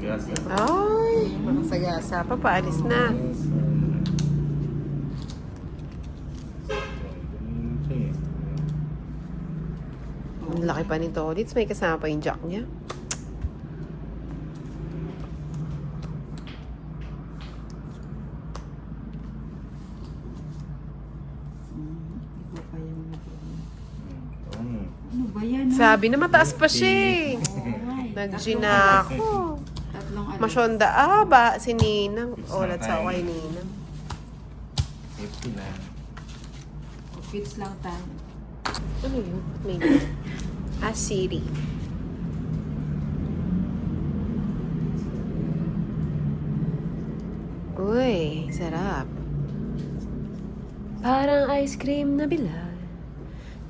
Sagasa. Ay, makasagasa pa. Paalis na. Ang laki pa nito ulit. May kasama pa yung jack niya. Ikaw pa yung Hmm. ano ba yan? Sabi na mataas pa siya eh. Alright. Nag-gina ako. Tatlong ano. Masyonda ba? Si Ninang. Olat sa kay Ninang. 50 na. Fits lang tayo. Ano yun? May Siri. Uy, sarap. Parang ice cream na bilal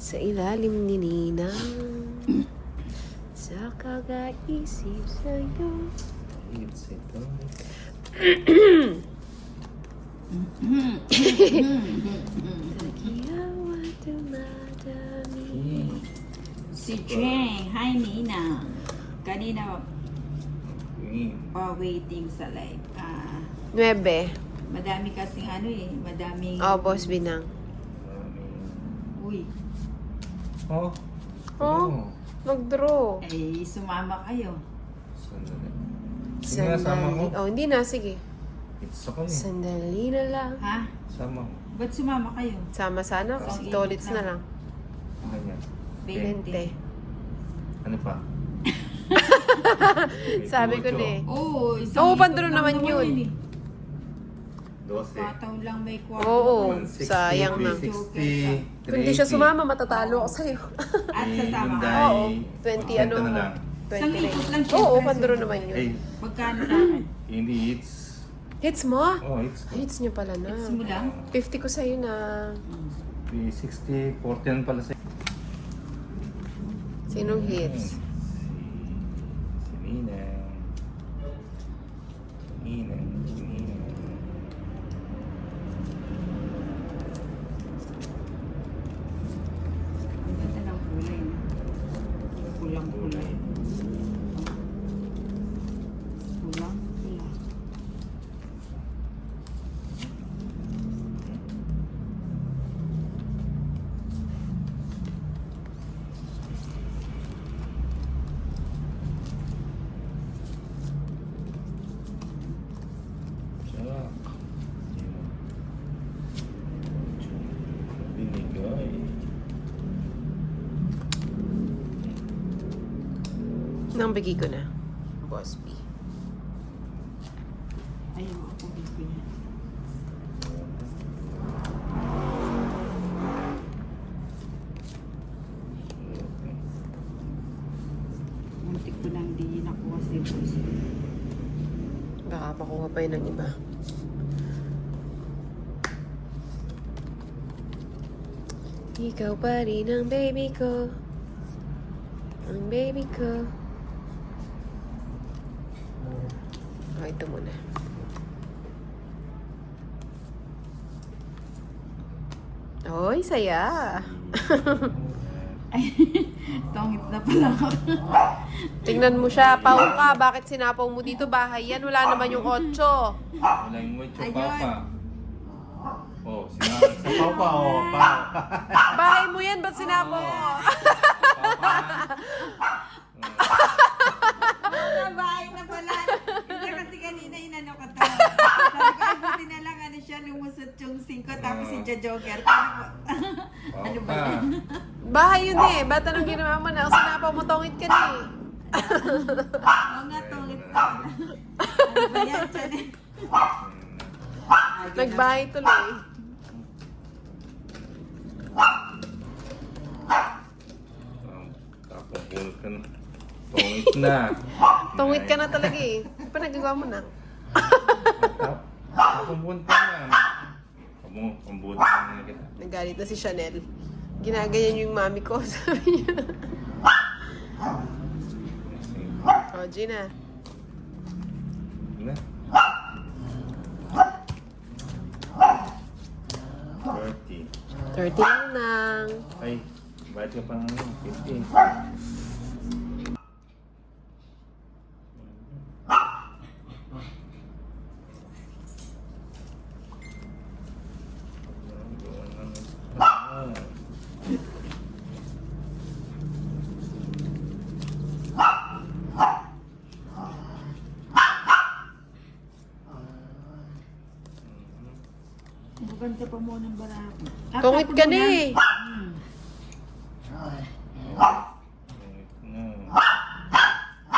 sa ilalim ni Ninang. Sa kagaisip sa'yo. It's ito. Tagiyawa dumadami. Si Jeng. Hi, Nina. Kanina Queen. pa waiting sa live. 9. Madami kasing ano eh. Madaming... Oh, Boss Binang. Uy. Oh. Oh, mag-draw. Eh, sumama kayo. Sandali. Sige nga, sama ko. Oh, hindi na. Sige. It's ako eh. Sandali na lang. Ha? Sama ko. Ba't sumama kayo? Sama sana. Kasi tolits na lang. Ano yan? 20. Ano pa? Sabi ko na eh. Oo, Oo, pandro naman yun. 12. Pataw lang may kwarto. Oo, 160, sayang na. 360, Kung hindi siya sumama, matatalo ako sa'yo. At sasama ka. Oo, 20 ano na mo. lang. 20 Isang ikot lang siya. Oo, pandro naman yun. Ay, Magkano sa akin? hindi it's... Hits mo? Oh, it's... Hits niya pala na. Hits mo lang? 50 ko sa'yo na. 360, 40 pala sa... Sinong hits? Si Ninang. Ninang. Ang ganda ng kulay. No? Kulang-kulay. Kulang-kulay. Siya. Binigay. Nang bigay ko na. Boss B. Ayaw ako gusto niya. Muntik ko lang di nakuha si Boss. Baka makuha pa yun ng iba. Ikaw pa rin ang baby ko. Ang baby ko. Oh, ito muna. Oy, saya. Ay, tongit na pala ako. Tingnan mo siya. Paong ka. Bakit sinapaw mo dito? Bahay yan. Wala naman yung 8. Wala yung white Ayun. papa. Oh, sa papa, oh, pa. Bahay mo yan. Ba't sinapaw mo? Bahay na pala. Hindi kasi kanina inano ko to. Sabi ko, ay buti na lang ano siya, lumusot yung 5 tapos si Joker. Ano ba yan? Bahay yun eh. Ba't anong ginawa mo na? Ang sinapaw mo, tongit ka na eh. Oo nga, tongit na. Ano ba yan, Chan? Nagbahay tuloy. Tapos bulot ka na. Tongit na. Tungit ka na talaga eh. Pa nagagawa mo na. Tapos bulot ka na. Kamu, pambulot ka na kita. Nagalit na si Chanel. Ginaganyan yung mami ko. Sabi niya. O, Gina. Na. 30. 30 lang nang. Ay, bayad ka pa ng 50. Maganda pa muna ng barako. Tungit ka na eh. Tungit na.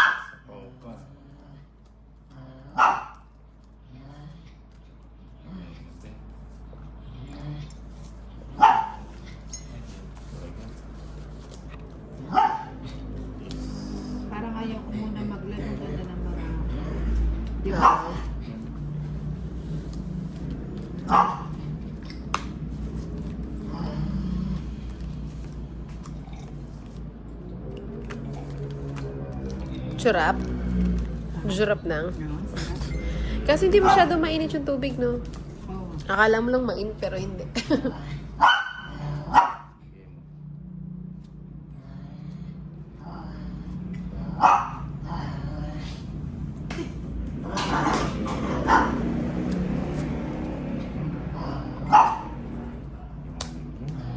Sapaw pa. Parang ayaw ko muna maglaro ganda ng barako. Di ba? Churap. Churap nang. No, sarap. Kasi hindi masyado mainit yung tubig, no? Oo. Akala mo lang mainit, pero hindi.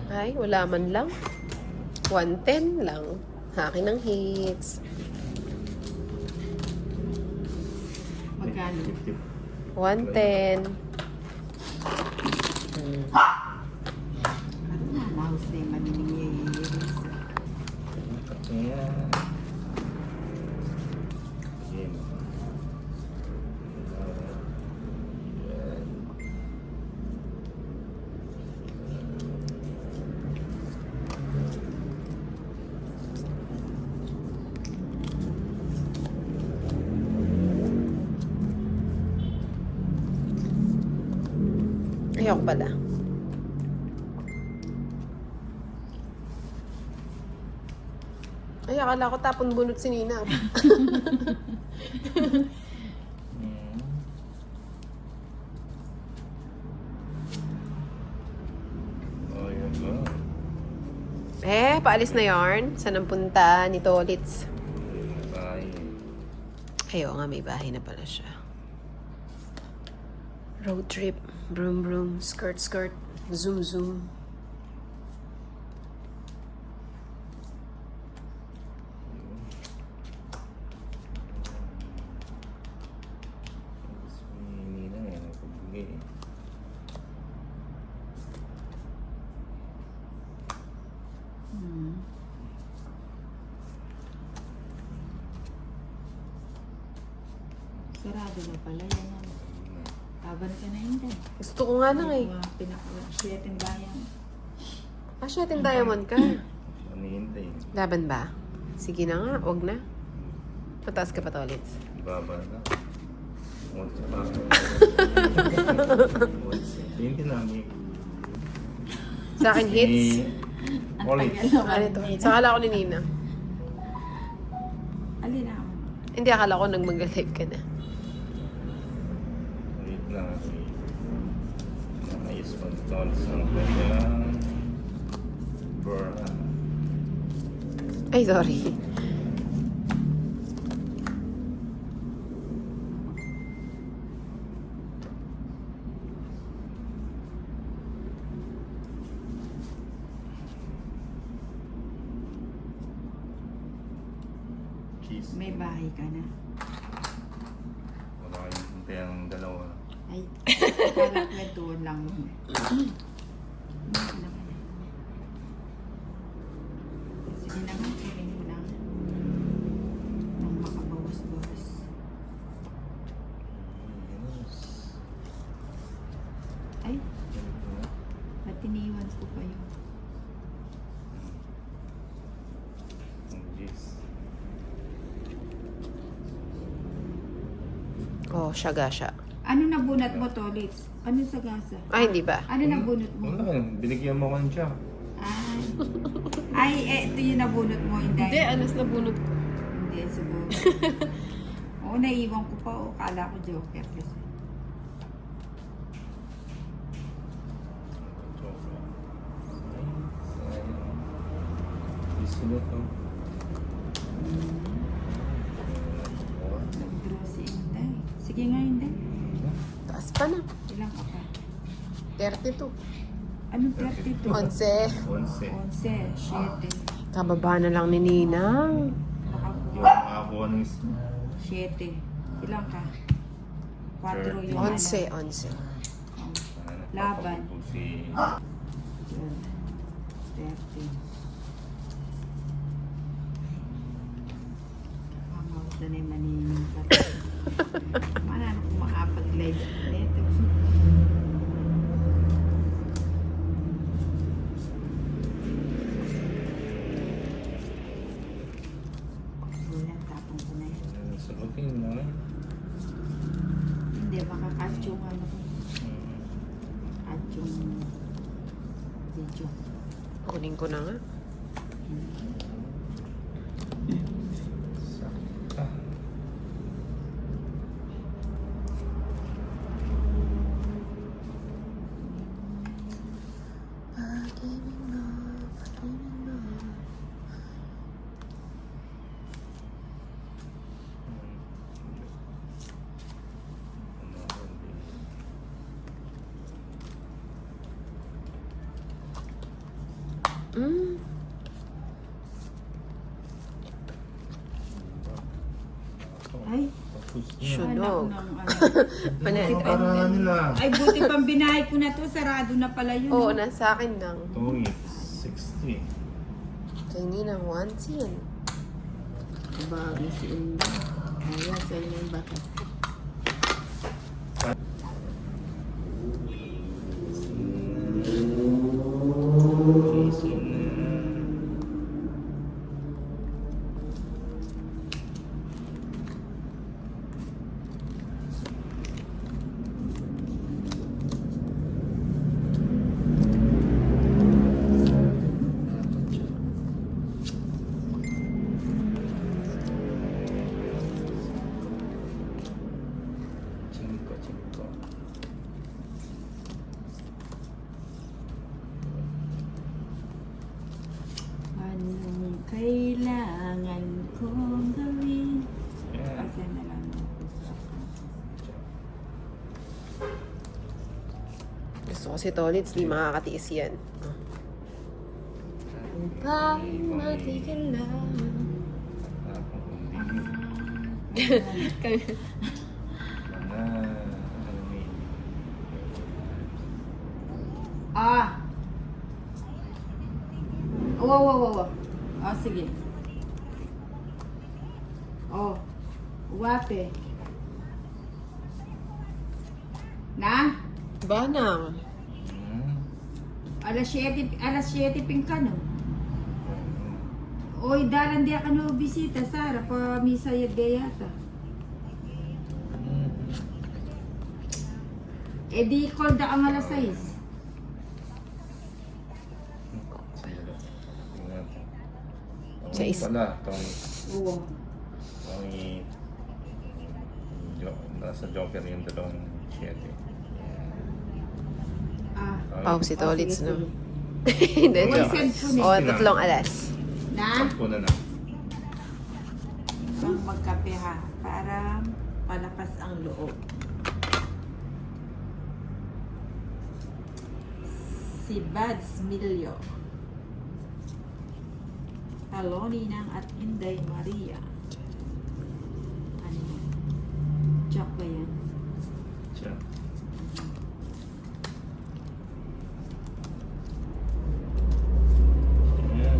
Ay, wala man lang. 110 lang. Akin ng hits. Magkano? 110. Ano na, mouse na yung maniningyayiris. Ayan. Ayan. Ayoko pala. Ay, akala ko tapon bunot si Nina. Oh, yan ba? Paalis na yarn. Saan ang punta ni Tolits? Bye. Ayaw nga, may bahay na pala siya. Road trip. Broom, broom. Skirt, skirt. Zoom, zoom. Hindi na yan. Napagbigay. Sarado na pala yan. Taban ka na hindi. Gusto ko nga nang eh. Pinaka-sweating bayan. Ah, shit, yung diamond ka. Ano hintay? Laban ba? Sige na nga, wag na. Mataas ka pa, Tolits. Baba na. Once pa. Hindi namin. Sa akin, hits. Ulit. Ano ito? Sa akala ko ni Nina. Alin ako? Hindi, akala ko nang mag-live ka na. Wait lang. Ayos pa ito. Ang kanyang bra. Ay, sorry. Kiss. May bahay ka na. Wala kayong hintay ang dalawa. Ay, akala kwentuhan lang mo. Sige na nga, kunin mo lang. Nang makabawas-bawas. Ay, ba't iniwan ko pa yun? Oh, syaga siya. Ano nabunot mo, Tolits? Ano sa gasa? Ay, hindi ba? Ano nabunot mo? Wala, binigyan mo ko siya. Ay, ito yung nabunot mo, hindi. anas na bunot ko. Hindi, siguro. Oo, naiwan ko pa. O, kala ko joker kasi. Gusto to. Nag-draw si Inday. Sige nga, Inday. Taas pa na. Ilang ka pa? 32. Anong 32? 11. 11. 11, 7. Kababa na lang ni Ninang. Yung makakuha ng isa. 7. Ilang ka? 4 yung 11. 11. Oh. Laban. Papabog si... 12, 13. Kamauta na yung manining pa. Manano kung makapag-live dito. Wala, tapong ko na yun. Sagutin mo eh. Hindi, makakatch yung ano ko. At yung video. Kunin ko na nga. Sakta. Mm. Ay, Tapos na. Sunog. anak ng ano. Panay. Para nila. Ay, buti pang binahay ko na to. Sarado na pala yun. Oo, no? nasa akin lang. Ito is 60. Kay Ninang once yan. Bagay si Inda. Ayan, sa inyo yung bata. Easy na. Cinco. Anong kailangan kong gawin? Yan. Kasi na lang ako sa Gusto ko si Tolitz, di makakatiis yan. Upang matigil lang. Tapos hindi. Mga... ano may... Ah! Oo. Oh, sige. Oh. Wape. Na? Banang. Alas 7 pingka no? Oy, dalan di ka no bisita, Sara, pa misa yata. Eh di call da ang alas 6. Sa is- Pala, itong Oo. nasa Joker yung dalawang 7. Ah. Pau si Tolitz, sige, no? sige. Hindi, Oy, joke. send ko na. O, tatlong alas. Na? Sampo na. Pang magkape ha, para palakas ang loob. Si Bads Milyo. Hello, Ninang at Inday Maria. Ano yan? Joke ba yan? Siya. Ayan.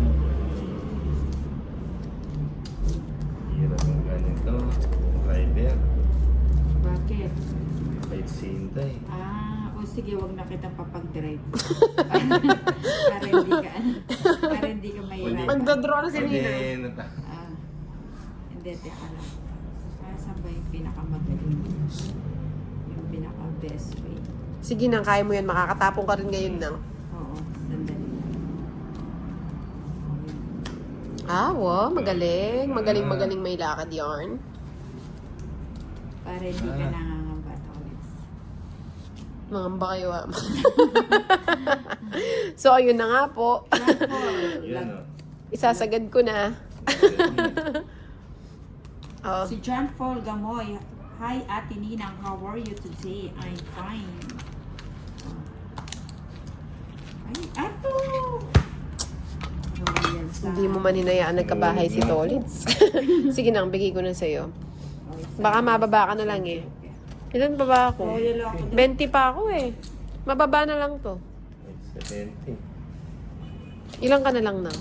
Hirap ng ganito. Driver. Bakit? Kahit si Inday. Ah, o sige, wag na kitang papag-drive. para hindi ka mahirapan. Magdodraw na si Pwede Ninang. Ah, hindi, teka lang. Saan ba yung pinakamagaling? Yung pinaka-best way. Sige nang, kaya mo yan. Makakatapong ka rin ngayon nang. Oo, sandali lang. Ah, wow. Magaling. Magaling may lakad yarn. Para hindi ka nangangamba ulit. Mangamba kayo, ah. So, ayun na nga po. Yan o. Isasagad ko na. Oh. Si John Paul Gamoy. Hi, Ate Ninang. How are you today? I'm fine. Ay, ato! Royal sa... Hindi mo maninayaan nagkabahay si Tolitz. Sige nang, bigay ko na sa'yo. Baka mababa ka na lang eh. Ilan pa ba ako? Royal ako. 20 pa ako eh. Mababa na lang to. 70. Ilang ka na lang na?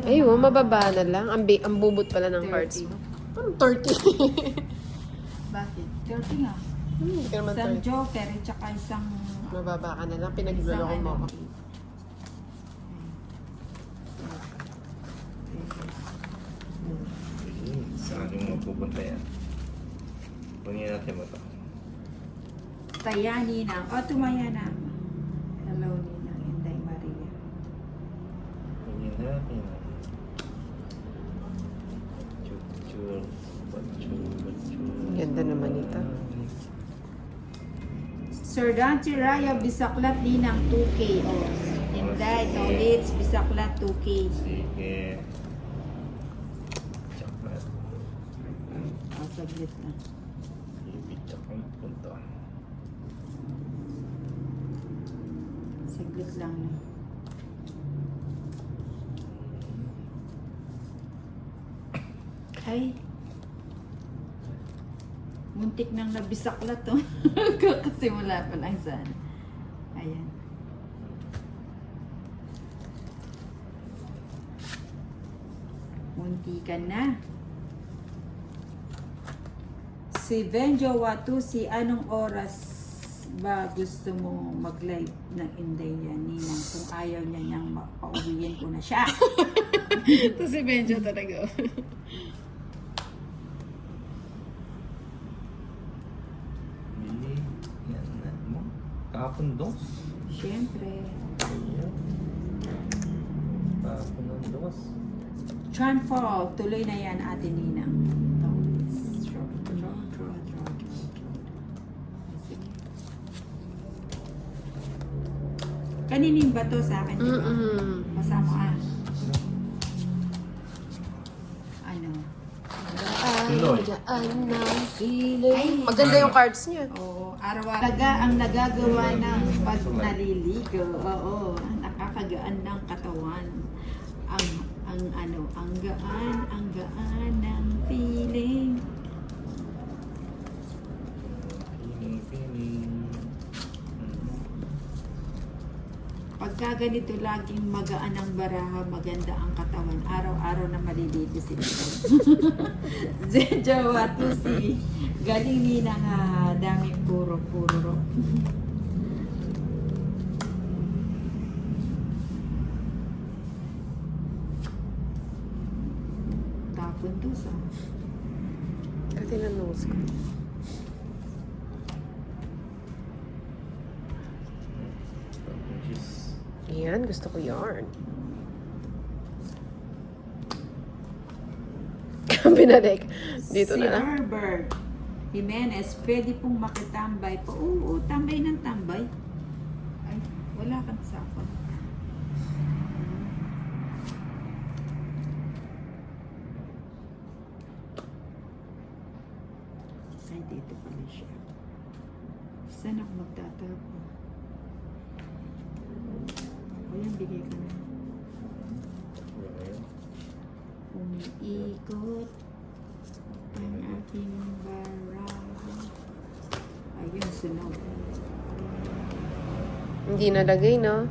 Ay, mababa na lang. Ang bubot pala ng 30. cards mo. Anong 30? Bakit? 30 nga. Hindi ka naman Isang 30. joker at saka isang... Mababa ka na lang. isang Pinagluloko mo ako. Saan yung magpupunta yan? Kunin natin mo ito. Taya, Ninang. O, tumaya na. Hello, Ninang. Inday Maria. Kunin natin. Chur, bachur. Ganda naman ito. Sir Dante Raya, Bisaklat, Ninang, 2K. O, Inday, Tolits, Bisaklat, 2K. Sige. Chocolate. O, saglit na. Ibig chocolate punto. Saglit lang na. Ay. Muntik nang nabisaklat to. Kasi wala pa lang sana. Ayan. Muntikan na. Si Benjo Watusi, anong oras ba gusto mo mag-live ng Inday yan, Ninang? Kung ayaw niya niyang pauwiin ko na siya. Ito si Benjo talaga. Bili. Yan na mo. Kapon dos. Siyempre. Ayan. Kapon ng dos. Transfall, tuloy na yan, Ate Ninang. Kaninin ba to sa akin? Diba? Masama ano? Tuloy. Ay, maganda yung cards niya. Oo, araw-araw. Talaga ang nagagawa ng pag naliligo. Oo, nakakagaan ng katawan. Ang gaan ng feeling. Piling. Pagka ganito laging magaan ang baraha, maganda ang katawan. Araw-araw na maliligo sila. Zenja Watusi. Galing nina nga, daming puro. Tapon to sa. Kasi na-nose ko. Yan, gusto ko yarn. Binalik. Dito si na lang. Herbert Jimenez, pwede pong makitambay po. Oo, tambay ng tambay. Ay, wala kang sakon. Ay, dito pala siya. Saan ako magtatapo? O yan, bigay ka na. Umiikot ang aking baraha. Ayun, sunog. Hindi nalagay, no?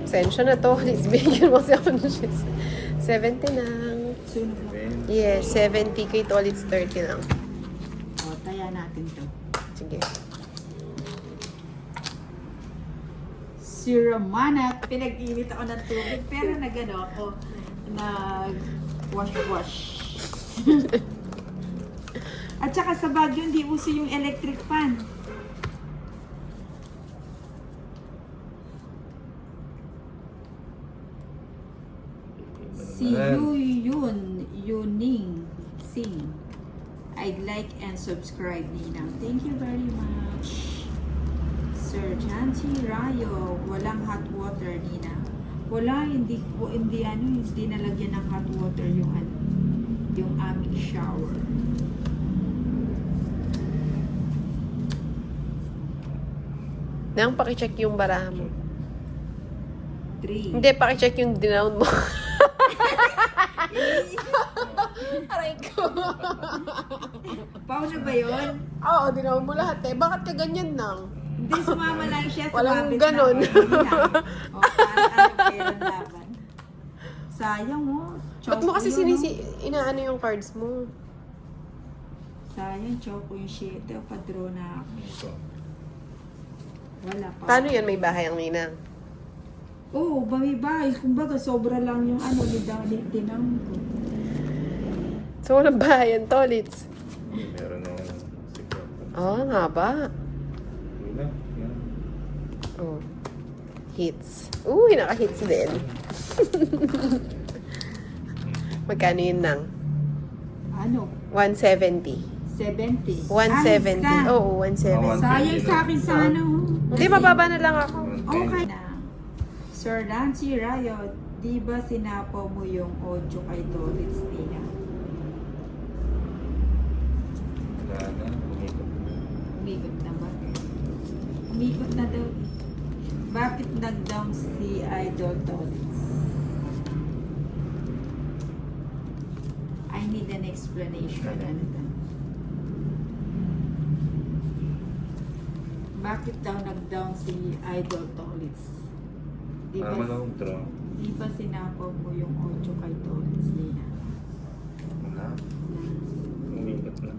Sensya na to. Please, bigyan mo si Conscious. 70 lang. Sunog na. Yes, 70 kay Tol, it's 30 lang. O, taya natin to. Sige. Si Romana, pinag-init ako ng tubig, pero nag-ano ako, nag-wash. At saka sa Baguio, hindi uso yung electric fan. Si Yuning Singh. I'd like and subscribe, Ninang. Thank you very much. Sir Janty Rayo, walang hot water, Ninang. Wala, hindi nalagyan ng hot water yung aming shower. Nang pakicheck yung baraha mo. 3. Hindi, pakicheck yung dinown mo. Aray ko. Paano ba yun? Oo, dinown mo lahat eh. Bakit ka ganyan nang? Hindi, sumama lang siya. Walang sumabit ganon. na ako. O, ano kailan laban. Sayang mo. Ba't mo kasi inaano yung cards mo? Sayang, choco yung shit. Padro na ako. Ito. Wala pa. Paano yan? May bahay ang ninang? Oo, bahay. Kumbaga, sobra lang yung dinang ko. So, walang bahay yan, Tolits. Meron akong secret. Oh, nga ba? Wala. Yan. Oh. Hits. Uy, naka-hits din. Magkano yun nang? Ano? 170. 70. 170. Oo, 170. Sayang sa akin sa ano. Hindi, mababa na lang ako. Okay na. Sir Nancy Rayo, di ba sinapo mo yung audio kay Tolits Tina? Wala na. Umikot. Umikot na ba? Umikot na daw. Bakit nag-down si Idol Tolits? I need an explanation. Ano to? Bakit daw nag-down si Idol Tolits? Di ba, Parang akong draw. di ba sinapo mo yung audio kay Tolits Tina? Wala. Umikot na.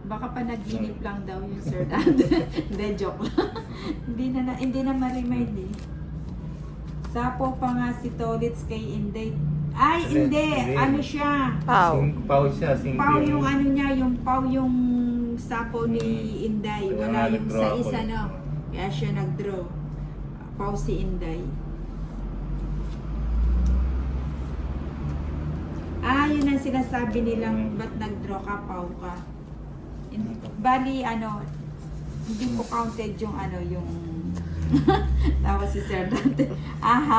Baka pa naginip lang daw yung Sir Dante. Hindi, joke lang. hindi na ma-remind eh. Sapo pa nga si Tolits kay Inday. Ay, hindi! Ano siya? Pau. Pau siya. Sing Pau yung ano niya, yung Pau yung sapo ni Inday. Kaya Wala nga yung nag-draw sa ako isa, eh. no? Kaya siya nag-draw. Pau si Inday. Yun ang sinasabi nilang, ba't nag-draw ka, Pau ka? Bali, ano, hindi ko counted yung ano, yung tawa si Sir Dante.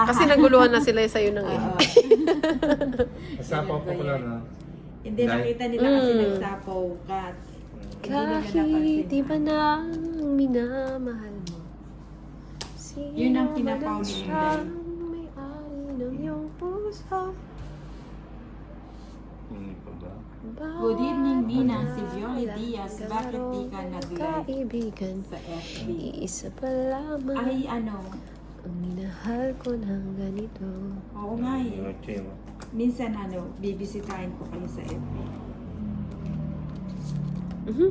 Kasi naguluhan na sila sa'yo ng Oo. Nasapaw ko pala na. Hindi, nakita nila kasi nagsapaw ka. Hindi nila Kahit napansin. iba na ang minamahal mo. Yun ang pinapaw ni Inday. May-ari ng iyong puso. Hindi pa ba? Good evening, Nina. Si Violet Diaz. Bakit di ka nag-live Kaibigan, sa FB? iisa pa lamang Ay, ano, ang minahal ko ng ganito. oo nga eh. Noche mo. Minsan, ano, bibisitahin ko kayo sa FB. Mhm.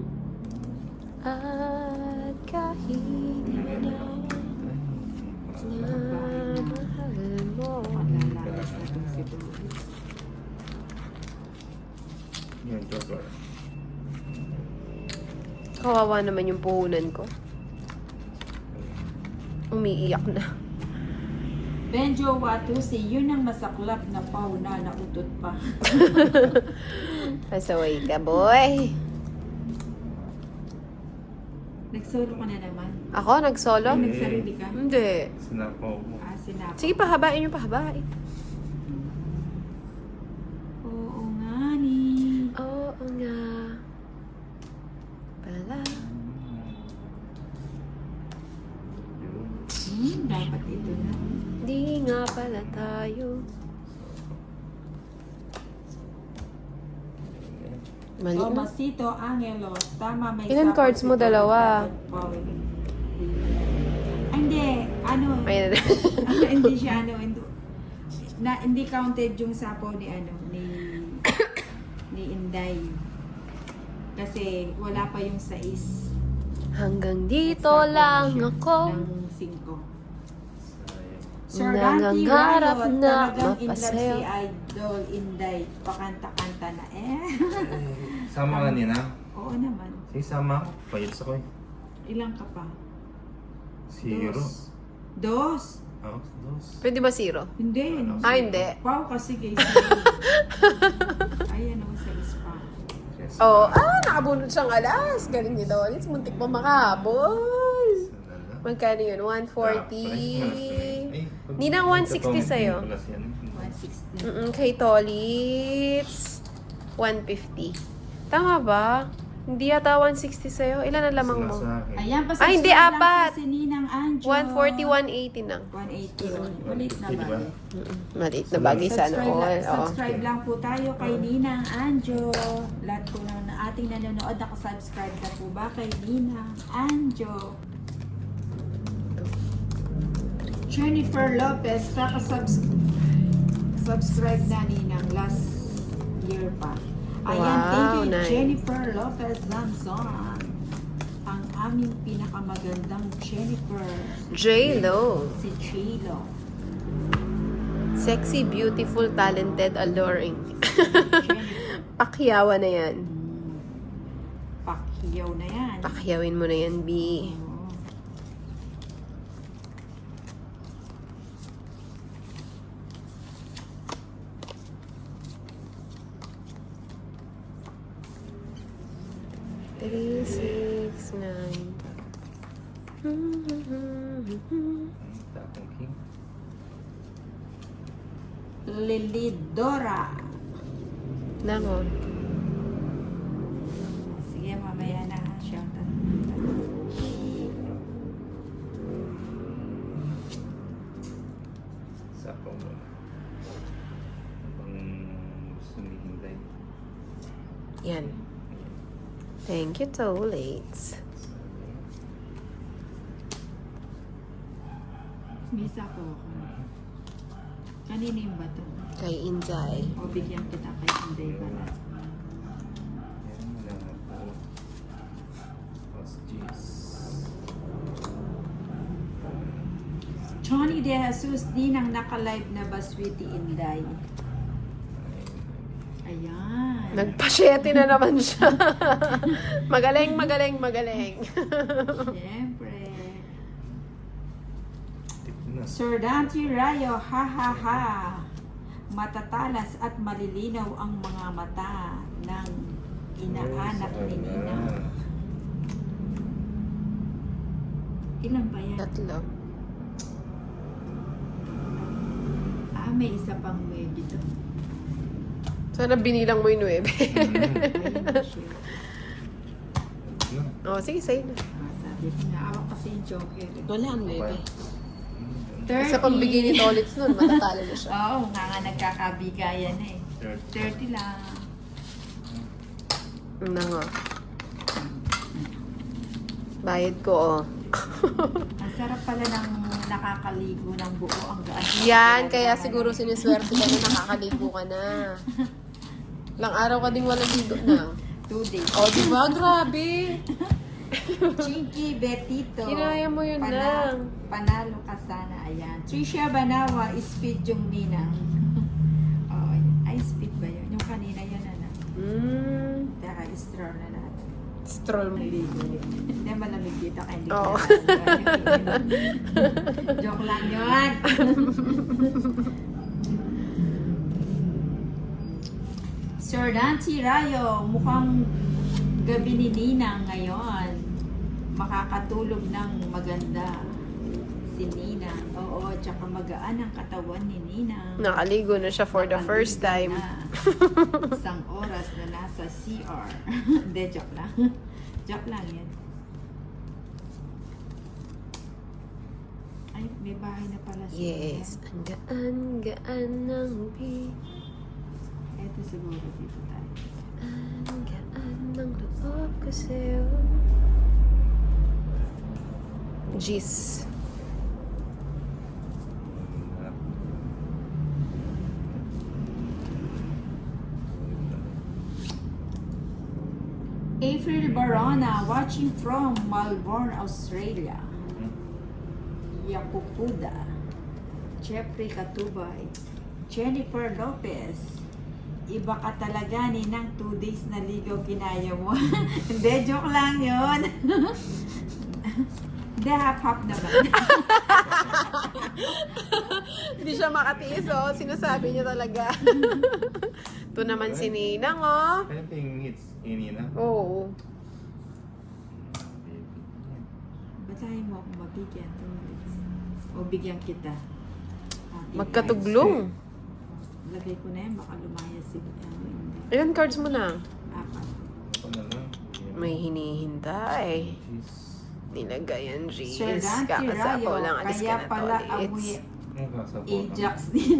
At kahit iba na mahal mo. Panlalakas na itong si Tolits. Yan, Joker. Kawawa naman yung puhunan ko. Umiiyak na. Benjo Watusi, yun ang masaklap na Pau na nautot pa. Pasaway ka, boy. Nagsolo ka na naman. Ako, nagsolo? Ay, nagsarili ka? Hindi. Sinapaw mo. Sinapa. Sige, pahabain yung pahabain. Oo nga ni. Oo nga. Pala. Yun. Dapat ito na. Di nga pala tayo. Mali na. Tomasito Angelo, tama may Ilan sapaw cards si mo? Tolits, Dalawa. dapat Pau. Ay, hindi, ano, May hindi siya ano, hindi counted yung sapaw ni ano, ni Inday. Kasi wala pa yung 6. Hanggang dito lang ako. Ng 5. Sayang. Sir Dante Nangangarap Rayo, na talagang in love mapasayo. si Idol Inday. Pakanta-kanta na Sama ka nina? Oo naman. Sige, sama ako. Payits ako eh. Ilang ka pa? 0. Dos? Oh, 2. Pwede ba zero? Hindi. Ah, hindi. Wow, kasi guys. Ayan o, 6 pa. Yes. Oo. Nakabunod siyang alas. Galing ni Dolis. Muntik pa makahabol. Magkano yun? 140. Ninang 160 sa'yo. 160. Kay Tolits, 150. Tama ba? Hindi yata 160 sa'yo. Ilan ang lamang mo? Ayan, Ay, hindi, lang apat. po si Ninang Angie. Anjo. 140, 180 na. 180. Maliit na Diba? bagay. Maliit na bagay sana all. Oo. Subscribe lang po tayo kay Ninang Anjo. Lahat po na ating nanonood, nakasubscribe na po ba kay Ninang Anjo? Jennifer Lopez, subscribe na Ninang last year pa. Ayan, Wow, thank you nice. Jennifer Lopez Zamzon. Ang aming pinakamagandang Jennifer. J-Lo. Si J-Lo. Sexy, beautiful, talented, alluring. Pakyawa na yan. Pakyaw na yan. Pakyawin mo na yan, B. Oo. Three, six, nine. Takong king. Lilidora. Nango. Sige, mamaya na. Shout out. Sako mo. Abang gusto nihintay. Yan. Thank you, Tolates. Misa ko ako. Kanino yung bato? Kay Inzay. O bigyan kita kay Sunday Bala. Yan mo lang ako. Mas jeez. Johnny De Jesus, di nang naka-live na ba, Sweetie Inday? Ayan. Nagpa-7 na naman siya. Magaling, magaling, magaling. Siyempre. Tip na. Sir Dante Rayo, ha ha ha. Matatalas at malilinaw ang mga mata ng inaanak ni Nina. Ilan ba yan? Tatlo. May isa pang may dito. Sana binilang mo yung 9. Ayun siya. No. Oh, sige, say na. Sabi ko, naawak kasi yung joker. Wala ang 9. 30. Sa pagbigay ni Tolits nun, matatalo na siya. Oo, nga nagkakabigayan eh. 30 lang. Nango. Bayad ko, oh. Ang sarap pala ng nakakaligo ng buo ang gaan. Yan, kaya siguro siniswerte ka na nakakaligo ka na. Ilang araw ka ding walang ligo na. 2 days. Oh, di ba? Grabe. Chinky Betito. Kinaya mo yun lang. Panalo ka sana. Ayan. Trisha Banawa, speed yung ninang. Oh, ay, speed ba yun? Yung kanina yun, ano? Teka, straw na natin. Stroll mo. Hindi malamig dito kaya hindi ko Oo. nalaman. Joke lang yun. Sir Dante Rayo, mukhang gabi ni Nina ngayon. Makakatulog ng maganda si Nina. Oo, tsaka magaan ang katawan ni Nina. Nakaligo na siya for the first time. Isang oras na nasa CR. Hindi, joke lang. Joke lang yan. Ay, may bahay na pala siya. Yes. Ang gaan ng beat. Ito siguro dito tayo. Ang gaan ng loob ko sa'yo. Jeez. April Barona, watching from Melbourne, Australia. Yapupuda. Jeffrey Katubay. Jennifer Lopez. Iba ka talaga ni ng 2 days na ligaw kinaya mo. Hindi, joke lang yun. Hindi, half-half naman. Hindi siya makatiis, oh. Sinasabi niya talaga. Ito naman si Ninang, oh. I think it's Inina. Oo. Batayin mo akong mabigyan. O bigyan kita. Ate, Magkatuglong. lagay ko na yan, baka lumayas si Ilan cards mo na? 4. Ako na lang. May hinihintay. Jeez. Nilagayan, Sir Jeez. Dante Kakasapaw Rayo, lang. Alis kaya ka na pala to, amoy Yung kasapot. Ajax din.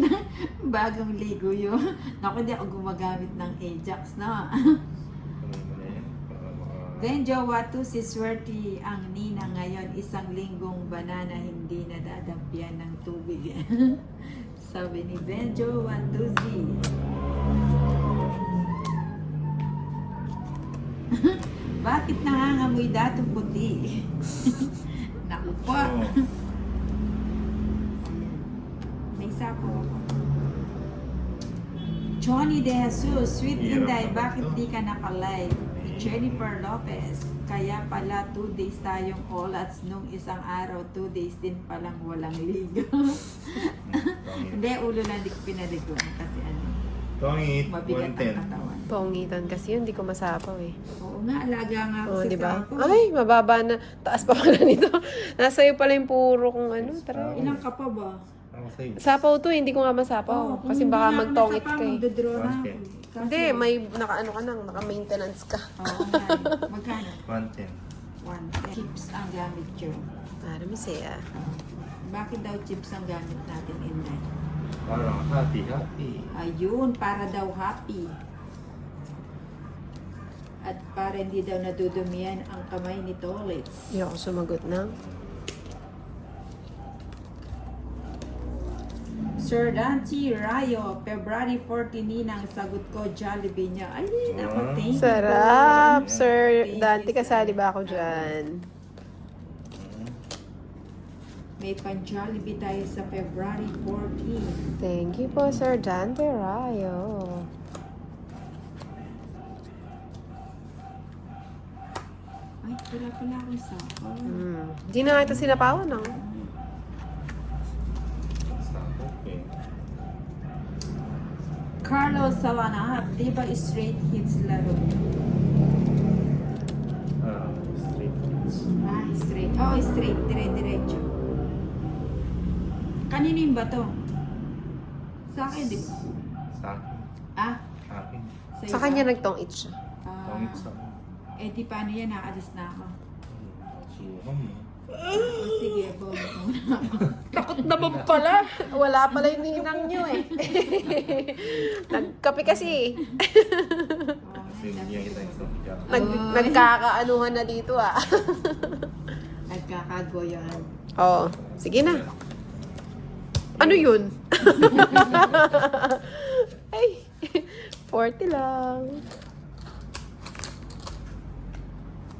Bagong ligo yun. Naku, hindi ako gumagamit ng Ajax na. Kamay mo na yan. Para maka... Benjo Watu si Swerte ang nina ngayon. Isang linggong banana hindi nadadampian ng tubig. Sabi ni Benjo Watuzi. Bakit nangangamoy datong puti? Naku po. Oh. May sapo ako. Johnny De Jesus, Sweet Hirap Inday, naman bakit to. di ka naka-live? Jennifer Lopez, kaya pala 2 days tayong olats nung isang araw, 2 days din palang walang liga. Hindi, ulo lang di ko pinaliguan kasi ano, Tongit, mabigat ang 110. katawan. Paungitan kasi yun, di ko masapaw eh. Oo nga, alaga nga ako Oh, sa di ba? sapo. Ay, mababa na. Taas pa pala nito. Nasa iyo pala yung puro kung ano. Tara. Ilang ka pa ba? Ako sa'yo. Sapaw to, hindi ko nga masapaw. Oo, kung Kasi hindi baka nga ako magtongit nasapa, ka eh. magdodraw na ako. Okay. Kaso- Hindi, may naka-ano ka nang, naka-maintenance ka. Oo nga, eh. Magkano? 110. 1 chips ang gamit yun. Para masaya. Bakit daw chips ang gamit natin, Inday? Parang happy. Ayun, para daw happy. At para hindi daw nadudumihan ang kamay ni Tolitz. Hindi ako sumagot na. Sir Dante Rayo, February 14 ninang sagot ko, Jollibee niya. Ay, ako, Ah. thank you. Sarap, po. Sir Thank Dante. you, Kasali sir. ba ako dyan? May pan-Jollibee tayo sa February 14. Thank you po, Sir Dante Rayo. Ay, wala pala akong sako. Hindi na nga ito sinapawan, no? Sakop eh. Carlos Salanap, di ba straight hits laro? Straight kids. Ah, straight. Oo, straight. Dire-diretso. Kanino yung bato? Sa akin, di ba? Sa akin. Ah, Akin. sa'yo Sa ba? kanya nagtong-it siya. Ah, Tongit sa akin. eh, di paano yan? Naalis na ako. Suham mo. O, sige, bawal ko muna ako. Takot naman pala. Wala pala yung ninang nyo eh. Nagkape kasi. Kasi hindi kita isang biyak. Nagkakaanuhan na dito ah. Nagkakagoyan. Oo. Sige na. Ano yun? Ay, 40 lang.